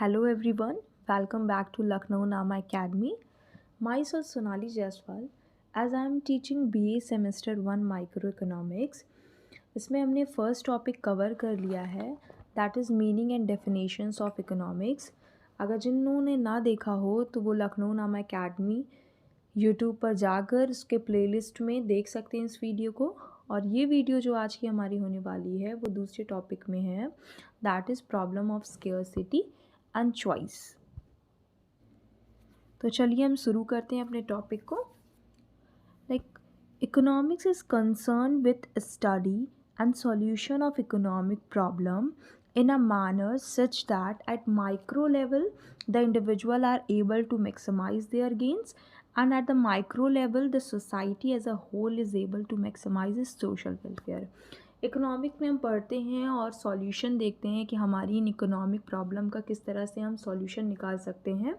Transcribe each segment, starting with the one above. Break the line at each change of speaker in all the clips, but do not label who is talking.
Hello everyone, welcome back to Lucknow Nama Academy. Myself Sonali Jaiswal as I am teaching BA Semester 1 Microeconomics. इसमें हमने first topic cover कर लिया है that is meaning and definitions of economics. अगर जिन्होंने ना देखा हो तो वो लखनऊ नामा अकेडमी यूट्यूब पर जाकर उसके प्लेलिस्ट में देख सकते हैं इस वीडियो को. और ये वीडियो जो आज की हमारी होने वाली है वो दूसरे टॉपिक में है that is problem of scarcity and choice. तो चलिए हम शुरू करते हैं अपने टॉपिक को. Economics is concerned with study and solution of economic problem in a manner such that at micro level the individual are able to maximize their gains and at the micro level the society as a whole is able to maximize its social welfare. Economic में हम पढ़ते हैं और solution देखते हैं कि हमारी in economic problem का किस तरह से हम सॉल्यूशन निकाल सकते हैं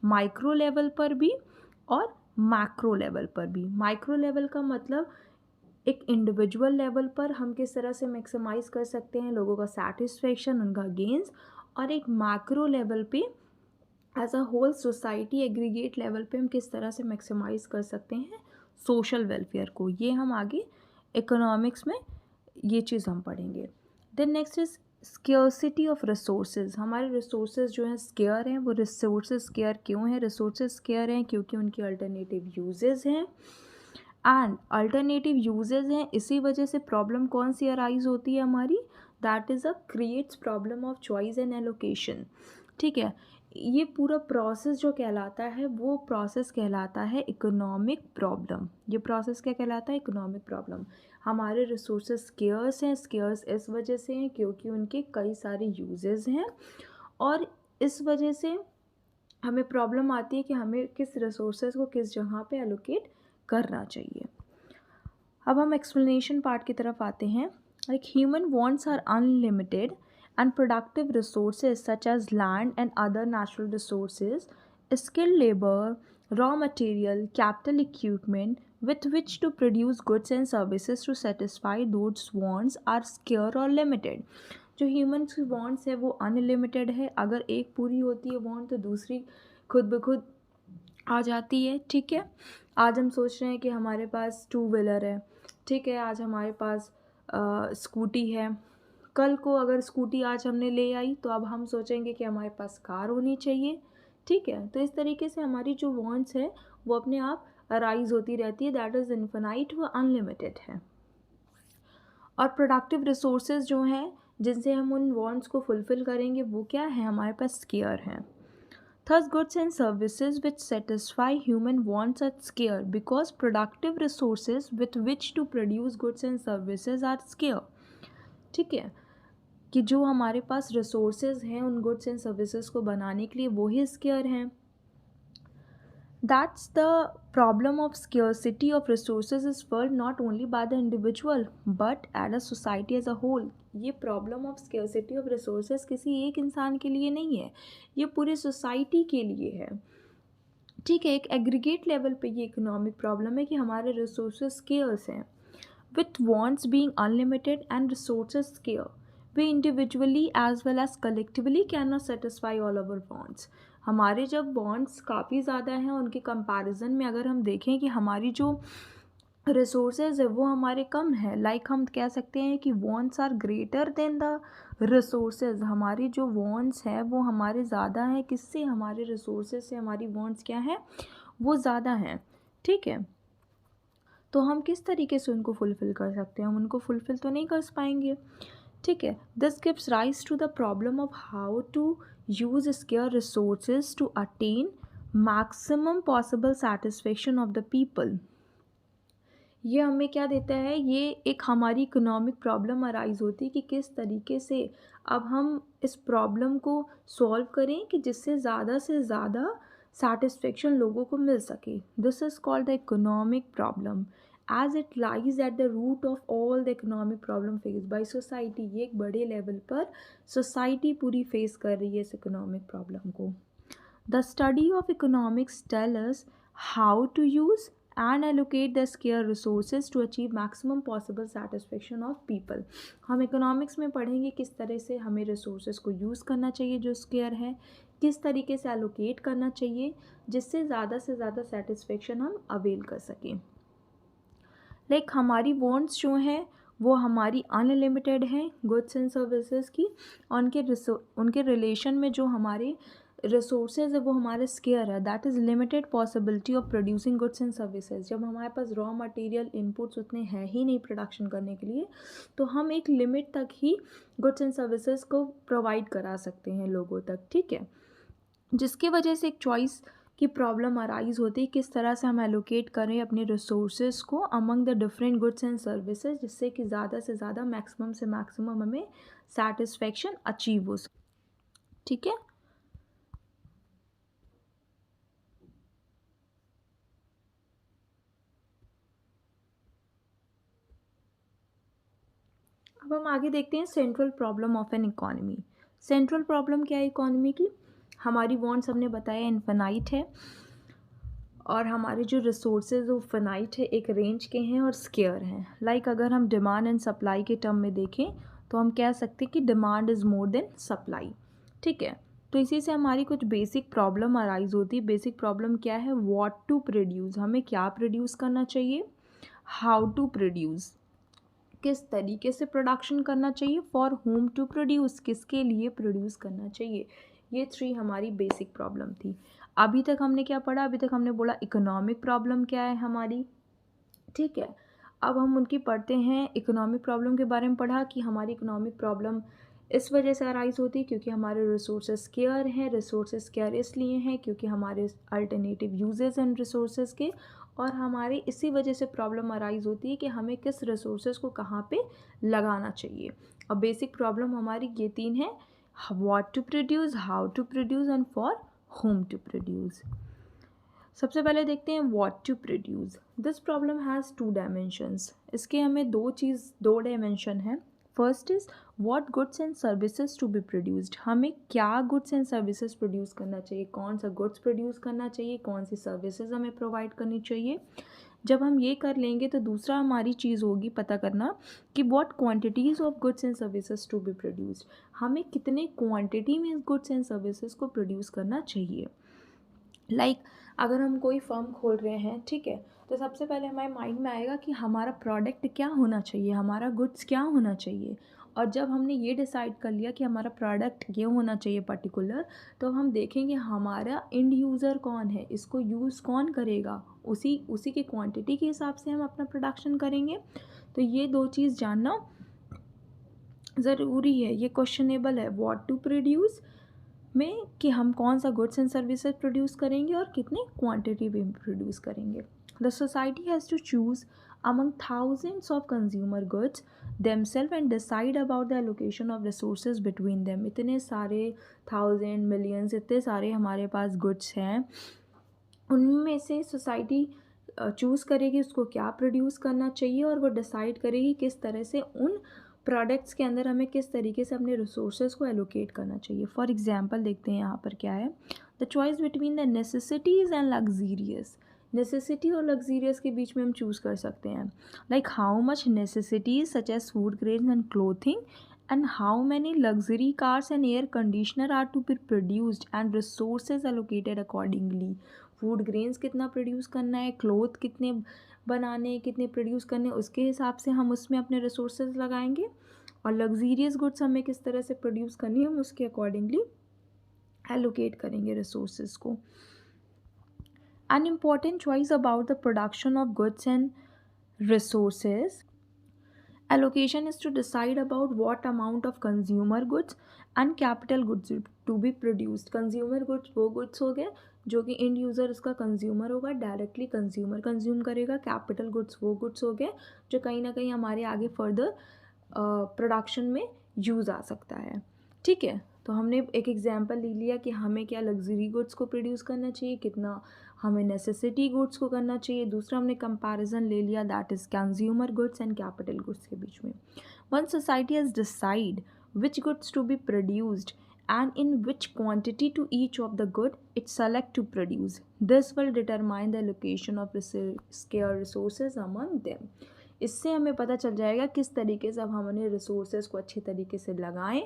माइक्रो लेवल पर भी और मैक्रो लेवल पर भी. माइक्रो लेवल का मतलब एक इंडिविजुअल लेवल पर हम किस तरह से मैक्सिमाइज़ कर सकते हैं लोगों का सेटिस्फेक्शन, उनका गेंस, और एक मैक्रो लेवल पे as a whole society aggregate level पे हम किस तरह से मैक्सिमाइज़ कर सकते हैं सोशल वेलफेयर को. ये हम आगे इकोनॉमिक्स में ये चीज़ हम पढ़ेंगे. Then next is scarcity of resources. हमारे रिसोर्सेज जो हैं स्केयर हैं. वो रिसोर्सेज स्केयर क्यों हैं? रिसोर्सेज स्केयर हैं क्योंकि उनकी अल्टरनेटिव यूजेस हैं एंड अल्टरनेटिव यूजेस हैं. इसी वजह से प्रॉब्लम कौन सी अराइज होती है हमारी? That is a creates problem of choice and allocation. ठीक है, ये पूरा प्रोसेस जो कहलाता है वो प्रोसेस कहलाता है इकोनॉमिक प्रॉब्लम. ये प्रोसेस क्या कहलाता है? Economic problem. हमारे रिसोर्सेज स्केर्स हैं. स्केर्स इस वजह से हैं क्योंकि उनके कई सारे यूजेस हैं और इस वजह से हमें प्रॉब्लम आती है कि हमें किस रिसोर्सेज को किस जगह पे एलोकेट करना चाहिए. अब हम एक्सप्लेनेशन पार्ट की तरफ आते हैं. Like human wants are unlimited and productive resources such as land and other natural resources, skilled labor, raw material, capital equipment with which to produce goods and services to satisfy those wants are scarce or limited. जो humans की wants है वो unlimited है. अगर एक पूरी होती है वॉन्ट तो दूसरी खुद ब खुद आ जाती है. ठीक है, आज हम सोच रहे हैं कि हमारे पास टू व्हीलर है. ठीक है, आज हमारे पास स्कूटी है. कल को अगर स्कूटी आज हमने ले आई तो अब हम सोचेंगे कि हमारे पास कार होनी चाहिए. ठीक है, तो इस तरीके से हमारी जो वांट्स है वो अपने आप अराइज होती रहती है. दैट इज़ इन्फिनाइट, वो अनलिमिटेड है. और प्रोडक्टिव रिसोर्सेज जो हैं जिनसे हम उन वांट्स को फुलफ़िल करेंगे वो क्या है? हमारे पास स्केयर हैं. Thus, goods and services which satisfy human wants are scarce because productive resources with which to produce goods and services are scarce. ठीक है, कि जो हमारे पास रिसोर्सेज हैं उन गुड्स एंड सर्विसेज को बनाने के लिए वो ही स्केयर हैं. That's the problem of scarcity of resources is faced not only by the individual but at a society as a whole. ये problem of scarcity of resources किसी एक इंसान के लिए नहीं है, ये पूरी सोसाइटी के लिए है. ठीक है, एक एग्रीगेट लेवल पे ये इकोनॉमिक प्रॉब्लम है कि हमारे रिसोर्सेज स्केर्स हैं. With wants being unlimited and resources square, we individually as well as collectively cannot satisfy all our wants. हमारे जब wants काफ़ी ज़्यादा हैं उनके कंपैरिजन में अगर हम देखें कि हमारी जो रिसोर्सेज है वो हमारे कम है. लाइक हम कह सकते हैं कि wants are greater than the resources. हमारी जो wants है वो हमारे ज़्यादा हैं. किससे? हमारे रिसोर्सेज से हमारी wants क्या है? वो ज़्यादा हैं. ठीक है, तो हम किस तरीके से उनको फुलफ़िल कर सकते हैं? हम उनको फुलफ़िल तो नहीं कर पाएंगे. ठीक है, this gives rise to the problem of how to use scarce resources to attain maximum possible satisfaction of the people. ये हमें क्या देता है? ये एक हमारी इकोनॉमिक प्रॉब्लम अराइज होती है कि किस तरीके से अब हम इस प्रॉब्लम को सॉल्व करें कि जिससे ज़्यादा से ज़्यादा सेटिस्फेक्शन लोगों को मिल सके. This is called the economic problem as it lies at the root of all the economic problem faced by society. ये एक बड़े लेवल पर सोसाइटी पूरी फेस कर रही है इस इकोनॉमिक प्रॉब्लम को. The study of economics tell us how to use and allocate the scarce resources to achieve maximum possible satisfaction of people। हम इकोनॉमिक्स में पढ़ेंगे किस तरह से हमें रिसोर्सेज को यूज़ करना चाहिए जो स्केयर है, किस तरीके से एलोकेट करना चाहिए जिससे ज़्यादा से ज़्यादा सेटिस्फेक्शन हम अवेल कर सकें। लाइक हमारी वॉन्ट्स जो हैं वो हमारी अनलिमिटेड हैं गुड्स एंड सर्विसेज की, और उनके रिलेशन में जो हमारे रिसोर्सेज है वो हमारे स्केयर है, that is limited possibility of producing goods and services. जब हमारे पास रॉ मटेरियल इनपुट्स उतने हैं ही नहीं प्रोडक्शन करने के लिए, तो हम एक लिमिट तक ही गुड्स एंड सर्विसेज को प्रोवाइड करा सकते हैं लोगों तक, ठीक है। जिसकी वजह से एक चॉइस की प्रॉब्लम अराइज होती है, किस तरह से हम एलोकेट करें अपने रिसोर्सेज को among the different goods and services जिससे कि ज़्यादा से ज़्यादा मैक्सिमम से मैक्सिमम हमें सेटिस्फेक्शन अचीव हो सके, ठीक है। अब हम आगे देखते हैं central problem of an economy. Central problem क्या है इकोनॉमी की? हमारी वॉन्ट्स हमने बताया इनफाइनाइट है और हमारे जो रिसोर्सेज वो फिनाइट है, एक रेंज के हैं और स्केयर हैं। लाइक अगर हम डिमांड एंड सप्लाई के टर्म में देखें तो हम कह सकते हैं कि demand is more than supply, ठीक है। तो इसी से हमारी कुछ बेसिक प्रॉब्लम अराइज होती है। बेसिक प्रॉब्लम क्या है? व्हाट टू प्रोड्यूस, हमें क्या प्रोड्यूस करना चाहिए, हाउ टू प्रोड्यूस, किस तरीके से प्रोडक्शन करना चाहिए, फॉर होम टू प्रोड्यूस, किसके लिए प्रोड्यूस करना चाहिए। ये 3 हमारी बेसिक प्रॉब्लम थी। अभी तक हमने क्या पढ़ा? अभी तक हमने बोला इकोनॉमिक प्रॉब्लम क्या है हमारी, ठीक है। अब हम उनकी पढ़ते हैं। इकोनॉमिक प्रॉब्लम के बारे में पढ़ा कि हमारी इकोनॉमिक प्रॉब्लम इस वजह से अराइज होती है क्योंकि हमारे रिसोर्सेज स्केयर हैं। रिसोर्सेज स्केयर इसलिए हैं क्योंकि हमारे अल्टरनेटिव यूजेस हैं रिसोर्सेज के, और हमारी इसी वजह से प्रॉब्लम अराइज होती है कि हमें किस रिसोर्सेज को कहाँ पे लगाना चाहिए। और बेसिक प्रॉब्लम हमारी ये 3 है: what to produce, how to produce and for whom to produce. सबसे पहले देखते हैं what to produce. This problem has 2 dimensions. इसके हमें दो डायमेंशन हैं। First is what goods and services to be produced, हमें क्या गुड्स एंड सर्विसेज प्रोड्यूस करना चाहिए, कौन सा गुड्स प्रोड्यूस करना चाहिए, कौन सी सर्विसेज हमें प्रोवाइड करनी चाहिए। जब हम ये कर लेंगे तो दूसरा हमारी चीज़ होगी पता करना कि what quantities of goods and services to be produced, हमें कितने क्वांटिटी में गुड्स एंड सर्विसेज को प्रोड्यूस करना चाहिए। लाइक अगर हम कोई फर्म खोल रहे हैं, ठीक है, तो सबसे पहले हमारे माइंड में आएगा कि हमारा प्रोडक्ट क्या होना चाहिए, हमारा गुड्स क्या होना चाहिए। और जब हमने ये डिसाइड कर लिया कि हमारा प्रोडक्ट ये होना चाहिए पर्टिकुलर, तो हम देखेंगे हमारा एंड यूज़र कौन है, इसको यूज़ कौन करेगा, उसी की क्वांटिटी के हिसाब से हम अपना प्रोडक्शन करेंगे। तो ये 2 चीज़ जानना ज़रूरी है। ये क्वेश्चनेबल है व्हाट टू प्रोड्यूस में कि हम कौन सा गुड्स एंड सर्विसेज प्रोड्यूस करेंगे और कितनी क्वांटिटी में प्रोड्यूस करेंगे। The society has to choose among thousands of consumer goods themselves and decide about the allocation of resources between them। इतने सारे 1000 millions इतने सारे हमारे पास गुड्स हैं, उनमें से सोसाइटी चूज़ करेगी उसको क्या प्रोड्यूस करना चाहिए और वो डिसाइड करेगी किस तरह से उन प्रोडक्ट्स के अंदर हमें किस तरीके से अपने रिसोर्सेज को एलोकेट करना चाहिए। फॉर एग्जांपल देखते हैं यहाँ पर क्या है। The choice between the necessities and luxurious, necessity और लग्जीरियस के बीच में हम चूज़ कर सकते हैं। Like how much necessities such as food grains and clothing and how many luxury cars and air conditioner are to be produced and resources allocated accordingly। Food grains कितना produce करना है, क्लोथ कितने बनाने, कितने produce करने, उसके हिसाब से हम उसमें अपने रिसोर्सेज लगाएंगे। और लग्जीरियस गुड्स हमें किस तरह से प्रोड्यूस करनी है हम उसके अकॉर्डिंगली एलोकेट करेंगे रिसोर्सेज को। An important choice about the production of goods and resources allocation is to decide about what amount of consumer goods and capital goods to be produced। consumer goods वो goods हो गए जो कि end user उसका consumer होगा, directly consumer consume करेगा। capital goods वो goods हो गए जो कहीं ना कहीं हमारे आगे further प्रोडक्शन में यूज़ आ सकता है, ठीक है। तो हमने एक एग्जांपल ले लिया कि हमें क्या लग्जरी गुड्स को प्रोड्यूस करना चाहिए, कितना हमें नेसेसिटी गुड्स को करना चाहिए। दूसरा हमने कंपैरिजन ले लिया, that is consumer goods and capital goods के बीच में। One society has decide which goods to be produced and in which quantity to each of the good it select to produce. This will determine the allocation of scarce resources among them. इससे हमें पता चल जाएगा किस तरीके से अब हम उन्हें रिसोर्सेज को अच्छे तरीके से लगाएं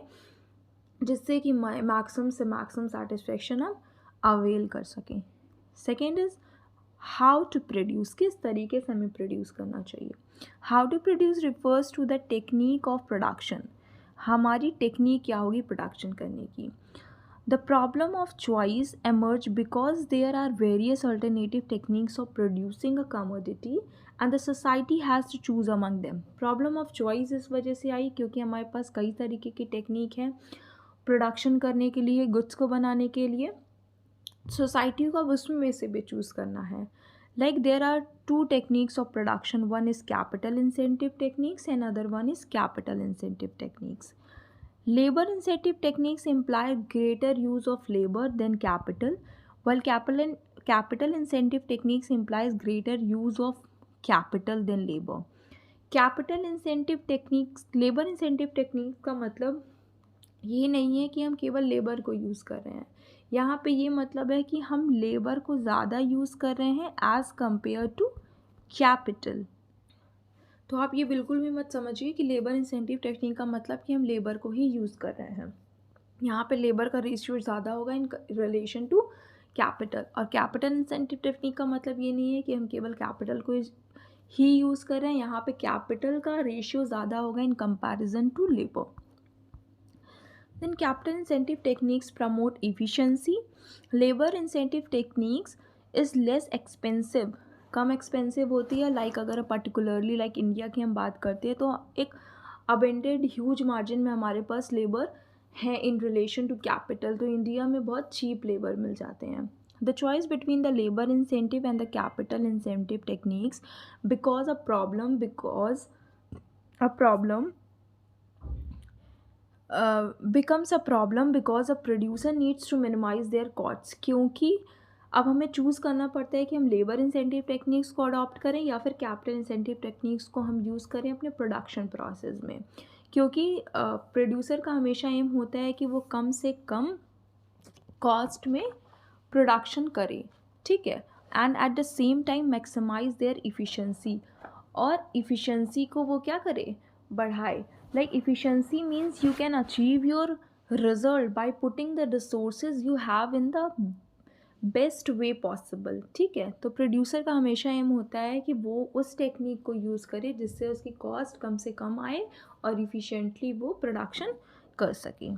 जिससे कि मैक्सिमम से मैक्सिमम सेटिस्फेक्शन हम अवेल कर सकें. Second is how to produce, किस तरीके से हमें प्रोड्यूस करना चाहिए. How to produce refers to the technique of production. हमारी टेक्निक क्या होगी प्रोडक्शन करने की. The problem of choice emerge because there are various alternative techniques of producing a commodity and the society has to choose among them. Problem of choice इस वजह से आई क्योंकि हमारे पास कई तरीके की टेक्निक हैं प्रोडक्शन करने के लिए, गुड्स को बनाने के लिए. सोसाइटी को अब उसमें से भी चूज़ करना है. Like there are two techniques of production. One is capital incentive techniques and other one is capital incentive techniques. Labor incentive techniques imply greater use of labor than capital, while capital incentive techniques implies greater use of capital than labor. Capital incentive techniques, labor incentive techniques का मतलब ये नहीं है कि हम केवल labour को use कर रहे हैं. यहाँ पे ये मतलब है कि हम लेबर को ज़्यादा यूज़ कर रहे हैं एज़ कंपेयर टू कैपिटल. तो आप ये बिल्कुल भी मत समझिए कि लेबर इंसेंटिव टेक्निक का मतलब कि हम लेबर को ही यूज़ कर रहे हैं. यहाँ पे लेबर का रेशियो ज़्यादा होगा इन रिलेशन टू कैपिटल. और कैपिटल इंसेंटिव टेक्निक का मतलब ये नहीं है कि हम केवल कैपिटल को ही यूज़ कर रहे हैं. यहाँ पे कैपिटल का रेशियो ज़्यादा होगा in comparison to labour. Then capital incentive techniques promote efficiency. Labor incentive techniques is less expensive, come expensive होती है. लाइक अगर पर्टिकुलरली लाइक इंडिया की हम बात करते हैं तो एक अबेंडेड ह्यूज मार्जिन में हमारे पास लेबर है इन रिलेशन टू कैपिटल. तो इंडिया में बहुत चीप लेबर मिल जाते हैं. The choice between the labor incentive and the capital incentive techniques becomes a problem becomes a problem because a producer needs to minimize their costs. क्योंकि अब हमें choose करना पड़ता है कि हम लेबर इंसेंटिव टेक्निक्स को अडॉप्ट करें या फिर कैपिटल इंसेंटिव टेक्निक्स को हम यूज़ करें अपने प्रोडक्शन प्रोसेस में. क्योंकि प्रोड्यूसर का हमेशा एम होता है कि वो कम से कम कॉस्ट में प्रोडक्शन करे, ठीक है, and at the same time maximise their efficiency. और इफ़िशेंसी को वो क्या करे, बढ़ाए. Like efficiency means you can achieve your result by putting the resources you have in the best way possible. ठीक है, तो प्रोड्यूसर का हमेशा एम होता है कि वो उस टेक्निक को यूज़ करे जिससे उसकी कॉस्ट कम से कम आए और इफ़िशेंटली वो प्रोडक्शन कर सके.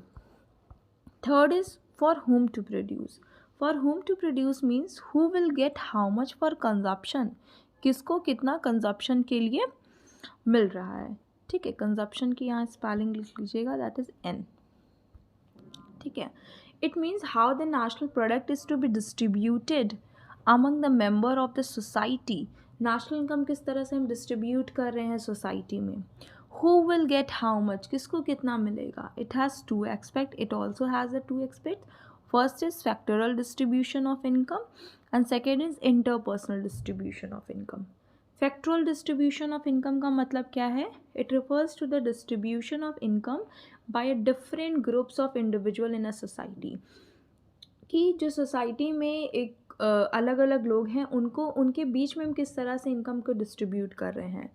Third is for whom to produce. For whom to produce means who will get how much for consumption. किसको कितना कंजप्शन के लिए मिल रहा है. ठीक है, कंजप्शन की यहाँ स्पेलिंग लिख लीजिएगा, दैट इज़ एन. ठीक है, it means how the national product is to be distributed among the member of the society. National income किस तरह से हम डिस्ट्रीब्यूट कर रहे हैं सोसाइटी में. Who will get how much, किसको कितना मिलेगा. It has two aspect, it also has a two aspect. First is factoral distribution of income and second is interpersonal distribution of income. Factoral distribution of income का मतलब क्या है. It refers to the distribution of income by different groups of individual in a society. कि जो society में एक अलग अलग लोग हैं उनको उनके बीच में हम किस तरह से इनकम को डिस्ट्रीब्यूट कर रहे हैं.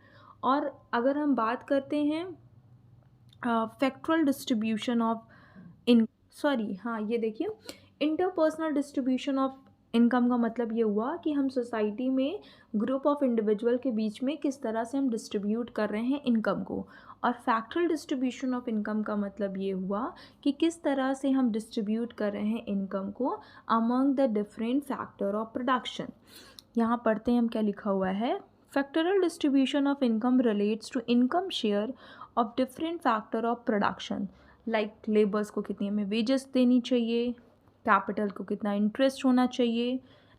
और अगर हम बात करते हैं फैक्टरल डिस्ट्रीब्यूशन ऑफ ये देखिए, इंटरपर्सनल डिस्ट्रीब्यूशन ऑफ इनकम का मतलब ये हुआ कि हम सोसाइटी में ग्रुप ऑफ इंडिविजुअल के बीच में किस तरह से हम डिस्ट्रीब्यूट कर रहे हैं इनकम को. और फैक्टरल डिस्ट्रीब्यूशन ऑफ इनकम का मतलब ये हुआ कि किस तरह से हम डिस्ट्रीब्यूट कर रहे हैं इनकम को among the different factor of production. यहाँ पढ़ते हैं हम क्या लिखा हुआ है. Factoral distribution of income relates to income share of different factor of production. Like labours को कितनी हमें वेजेस देनी चाहिए, कैपिटल को कितना इंटरेस्ट होना चाहिए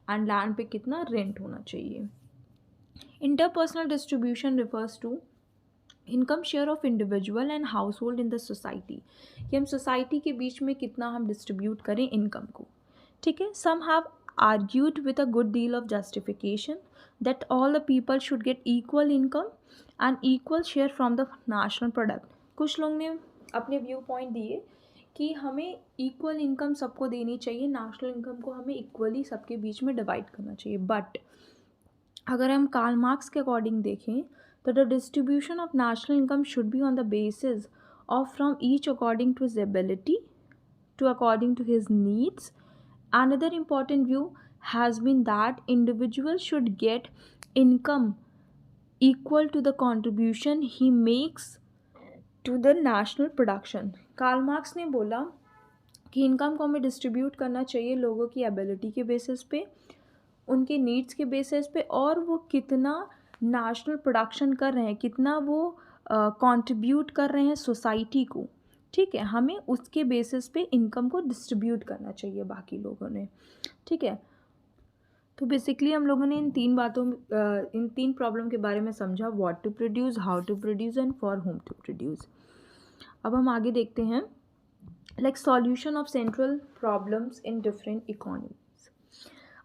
एंड लैंड पे कितना रेंट होना चाहिए. Interpersonal distribution refers to income share of individual and household in the society. कि हम सोसाइटी के बीच में कितना हम डिस्ट्रीब्यूट करें इनकम को. ठीक है, some have argued with a good deal of justification that all the people should get equal income and equal share from the national product. कुछ लोग ने अपने व्यू पॉइंट दिए कि हमें इक्वल इनकम सबको देनी चाहिए, नेशनल इनकम को हमें इक्वली सबके बीच में डिवाइड करना चाहिए। बट अगर हम कार्ल मार्क्स के अकॉर्डिंग देखें तो the distribution of national income should be on the basis of from each according to his ability to according to his needs. Another important view has been that individuals should get income equal to the contribution he makes to the national production. Karl Marx ने बोला कि income को हमें distribute करना चाहिए लोगों की ability के बेसिस पे, उनके नीड्स के बेसिस पे, और वो कितना नेशनल प्रोडक्शन कर रहे हैं, कितना वो कंट्रीब्यूट कर रहे हैं सोसाइटी को। ठीक है, हमें उसके बेसिस पे इनकम को डिस्ट्रीब्यूट करना चाहिए बाकी लोगों ने। ठीक है, तो बेसिकली हम लोगों ने इन तीन प्रॉब्लम के बारे में समझा, what to produce, how to produce and for whom to produce. अब हम आगे देखते हैं like solution of central problems in different economies.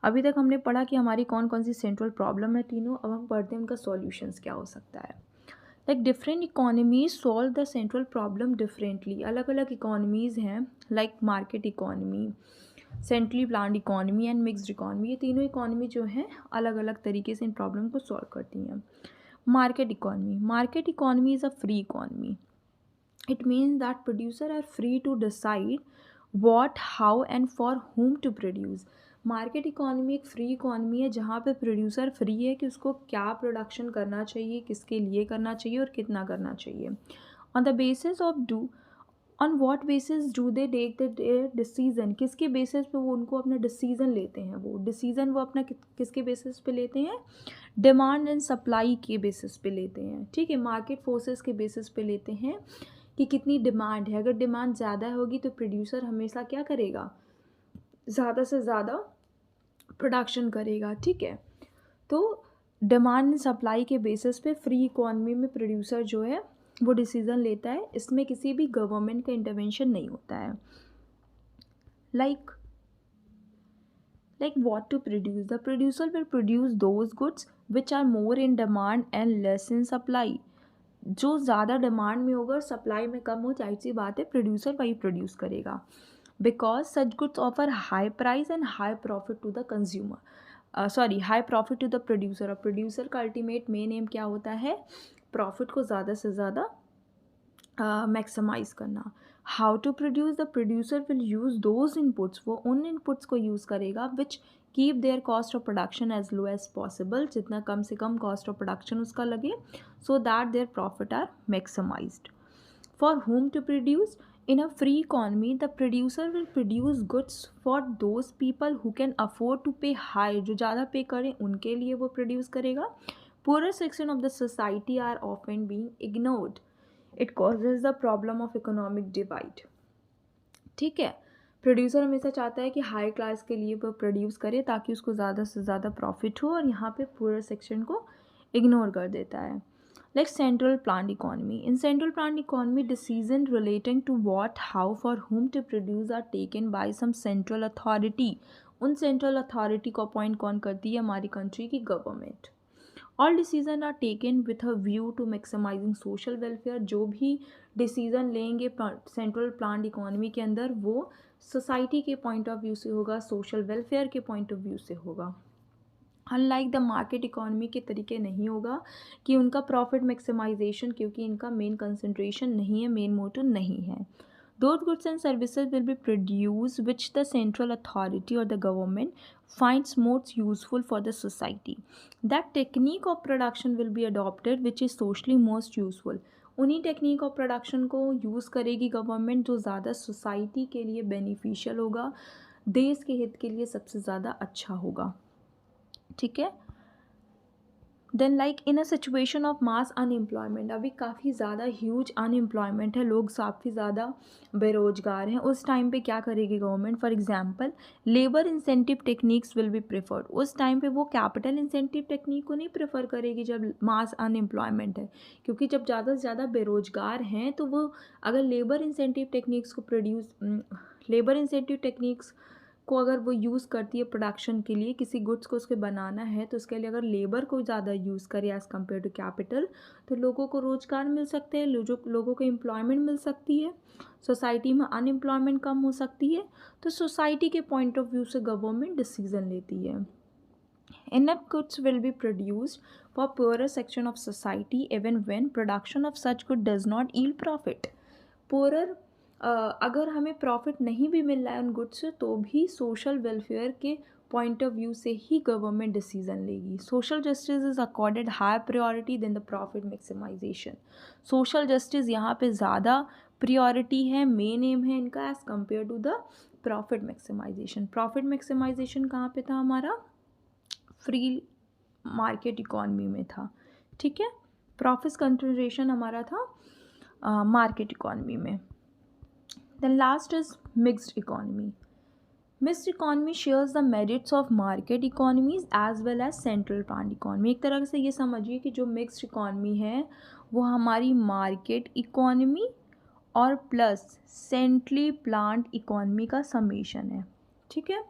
अभी तक हमने पढ़ा कि हमारी कौन कौन सी सेंट्रल प्रॉब्लम है तीनों, अब हम पढ़ते हैं उनका सॉल्यूशंस क्या हो सकता है। Like different economies solve the central problem differently. अलग अलग इकोनॉमीज़ हैं, like market economy, centrally planned economy and mixed economy. ये तीनों इकोनॉमी जो हैं अलग अलग तरीके से इन प्रॉब्लम को सॉल्व करती हैं। Market economy is a free economy. It means that producer are free to decide what, how and for whom to produce. Market economy एक फ्री इकोनॉमी है जहाँ पे प्रोड्यूसर फ्री है कि उसको क्या प्रोडक्शन करना चाहिए, किसके लिए करना चाहिए और कितना करना चाहिए। On the basis of on what basis do they take the decision, किसके बेसिस पे वो उनको अपना डिसीज़न लेते हैं। वो डिसीज़न वो अपना किसके बेसिस पे लेते हैं, डिमांड एंड सप्लाई के बेसिस पे लेते हैं। ठीक है, मार्केट फोर्सेस के बेसिस पे लेते हैं कि कितनी डिमांड है। अगर डिमांड ज़्यादा होगी तो प्रोड्यूसर हमेशा क्या करेगा, ज़्यादा से ज़्यादा प्रोडक्शन करेगा। ठीक है, तो डिमांड एंड सप्लाई के बेसिस पे फ्री इकोनॉमी में प्रोड्यूसर जो है वो डिसीज़न लेता है, इसमें किसी भी गवर्नमेंट का इंटरवेंशन नहीं होता है। Like what to produce, the producer will produce those goods which are more in demand and less in supply। जो ज़्यादा डिमांड में होगा और सप्लाई में कम हो, जाहिर सी बात है प्रोड्यूसर वही प्रोड्यूस करेगा। Because such goods offer high price and high profit to the consumer, high profit to the producer. और प्रोड्यूसर का अल्टीमेट मेन एम क्या होता है, प्रॉफिट को ज़्यादा से ज़्यादा मैक्सिमाइज़ करना। How to produce, the producer will use those inputs, वो उन इनपुट्स को यूज़ करेगा which keep their cost of production as low as possible, जितना कम से कम कॉस्ट ऑफ प्रोडक्शन उसका लगे, so that their profit are maximised. For whom to produce, in a free economy the producer will produce goods for those people who can afford to pay high, जो ज़्यादा पे करें उनके लिए वो produce करेगा। poorer section of the society are often being ignored, it causes the problem of economic divide। ठीक है, प्रोड्यूसर हमेशा चाहता है कि हाई क्लास के लिए वो प्रोड्यूस करे ताकि उसको ज़्यादा से ज़्यादा प्रॉफिट हो, और यहाँ पे पूरे सेक्शन को इग्नोर कर देता है। Like central planned economy. In central planned economy, decisions relating to what, how, for whom to produce are taken by some central authority। उन central authority को अपॉइंट कौन करती है, हमारी कंट्री की government. All decisions are taken with a view to maximizing social welfare। जो भी decision लेंगे सेंट्रल प्लान्ड इकोनॉमी के अंदर वो सोसाइटी के पॉइंट ऑफ व्यू से होगा, सोशल वेलफेयर के पॉइंट ऑफ व्यू से होगा। अनलाइक द मार्केट इकोनॉमी के तरीके नहीं होगा कि उनका प्रॉफिट मैक्सिमाइजेशन, क्योंकि इनका मेन कंसंट्रेशन नहीं है, मेन मोटिव नहीं है। Those goods and services will be produced which the central authority or the government finds most useful for the society। That technique of production will be adopted which is socially most useful। उन्हीं technique of production को use करेगी government जो ज़्यादा society के लिए beneficial होगा, देश के हित के लिए सबसे ज़्यादा अच्छा होगा। ठीक है, then like in a situation of mass unemployment, अभी काफ़ी ज़्यादा ह्यूज अनएम्प्लॉयमेंट है, लोग काफ़ी ज़्यादा बेरोजगार हैं, उस टाइम पे क्या करेगी government, for example labour incentive techniques will be preferred. उस टाइम पे वो कैपिटल इंसेंटिव टेक्निक को नहीं प्रेफर करेगी जब मास अनएम्प्लॉयमेंट है, क्योंकि जब ज़्यादा से ज़्यादा बेरोजगार हैं तो वो अगर लेबर इंसेंटिव टेक्निक्स को अगर वो यूज़ करती है प्रोडक्शन के लिए, किसी गुड्स को उसके बनाना है, तो उसके लिए अगर लेबर को ज़्यादा यूज़ करे एज़ कम्पेयर टू कैपिटल, तो लोगों को रोज़गार मिल सकते हैं, लोगों को एम्प्लॉयमेंट मिल सकती है, सोसाइटी में अनएम्प्लॉयमेंट कम हो सकती है। तो सोसाइटी के पॉइंट ऑफ व्यू से गवर्नमेंट डिसीजन लेती है। Enough goods will be produced for poorer section of society even when production of such good does not yield profit. Poorer अगर हमें प्रॉफिट नहीं भी मिल रहा है उन गुड्स से, तो भी सोशल वेलफेयर के पॉइंट ऑफ व्यू से ही गवर्नमेंट डिसीजन लेगी। Social justice is accorded higher priority than the profit maximisation. Social justice यहाँ पे ज़्यादा प्रायोरिटी है, मेन एम है इनका as compare to the profit maximisation. Profit maximisation कहाँ पे था हमारा? फ्री मार्केट इकॉनमी में था, ठीक है। प्रॉफिट कंसिडरेशन हमारा था मार्केट इकॉनमी में। Then last is mixed economy. Mixed economy shares the merits of market economies as well as central plan economy. एक तरह से ये समझिए कि जो मिक्स्ड इकॉनमी है वो हमारी मार्केट इकॉनमी और प्लस सेंट्रली प्लान्ड इकॉनमी का समेशन है, ठीक है।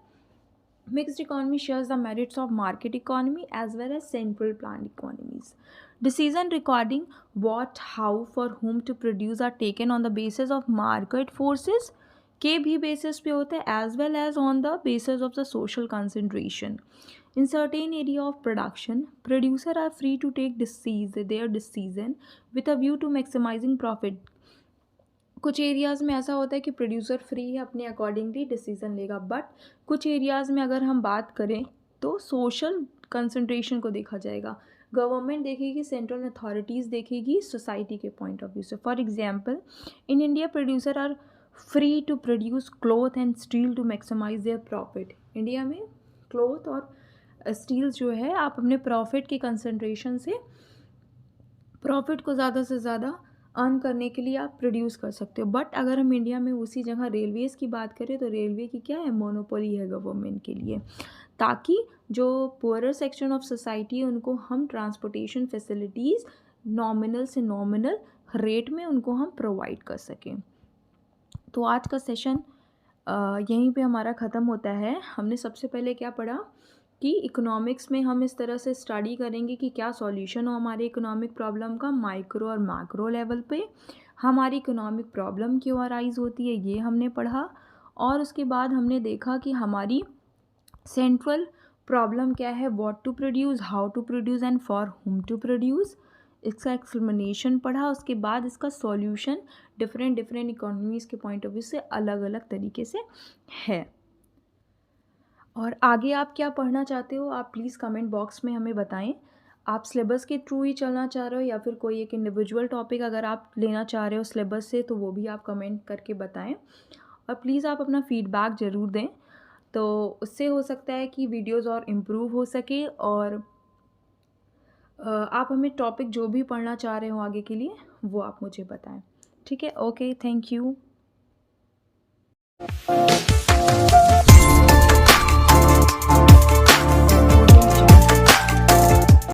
Mixed economy shares the merits of market economy as well as central planned economies. Decision regarding what, how, for whom to produce are taken on the basis of market forces के भी basis पे होते हैं as well as on the basis of the social concentration. In certain area of production, producers are free to take their decision with a view to maximizing profit. कुछ areas में ऐसा होता है कि प्रोड्यूसर फ्री है, अपने accordingly decision लेगा, but कुछ एरियाज़ में अगर हम बात करें तो सोशल कंसंट्रेशन को देखा जाएगा। गवर्नमेंट देखेगी, सेंट्रल अथॉरिटीज़ देखेगी, सोसाइटी के पॉइंट ऑफ व्यू से। For example, in India producer are free to produce cloth and steel to maximise their profit. India में क्लॉथ और स्टील जो है, आप अपने प्रॉफिट के कंसंट्रेशन से प्रॉफिट को ज़्यादा से ज़्यादा अर्न करने के लिए आप प्रोड्यूस कर सकते हो। बट अगर हम इंडिया में उसी जगह रेलवेज़ की बात करें तो रेलवे की क्या है? मोनोपोली है गवर्नमेंट के लिए, ताकि जो पुअरर सेक्शन ऑफ सोसाइटी है उनको हम ट्रांसपोर्टेशन फैसिलिटीज़ नॉमिनल से नॉमिनल रेट में उनको हम प्रोवाइड कर सकें। तो आज का सेशन यहीं पे हमारा ख़त्म होता है। हमने सबसे पहले क्या पढ़ा कि इकोनॉमिक्स में हम इस तरह से स्टडी करेंगे कि क्या सॉल्यूशन हो हमारे इकोनॉमिक प्रॉब्लम का माइक्रो और मैक्रो लेवल पे, हमारी इकोनॉमिक प्रॉब्लम क्यों अराइज होती है ये हमने पढ़ा, और उसके बाद हमने देखा कि हमारी सेंट्रल प्रॉब्लम क्या है, what to produce, how to produce and for whom to produce, इसका एक्सप्लेनेशन पढ़ा। उसके बाद इसका सॉल्यूशन डिफरेंट इकोनॉमीज़ के पॉइंट ऑफ व्यू से अलग अलग तरीके से है। और आगे आप क्या पढ़ना चाहते हो आप प्लीज़ कमेंट बॉक्स में हमें बताएं। आप सिलेबस के थ्रू ही चलना चाह रहे हो या फिर कोई एक इंडिविजुअल टॉपिक अगर आप लेना चाह रहे हो सिलेबस से, तो वो भी आप कमेंट करके बताएं। और प्लीज़ आप अपना फीडबैक ज़रूर दें, तो उससे हो सकता है कि वीडियोज़ और इम्प्रूव हो सके। और आप हमें टॉपिक जो भी पढ़ना चाह रहे हो आगे के लिए वो आप मुझे बताएं, ठीक है। Okay, thank you.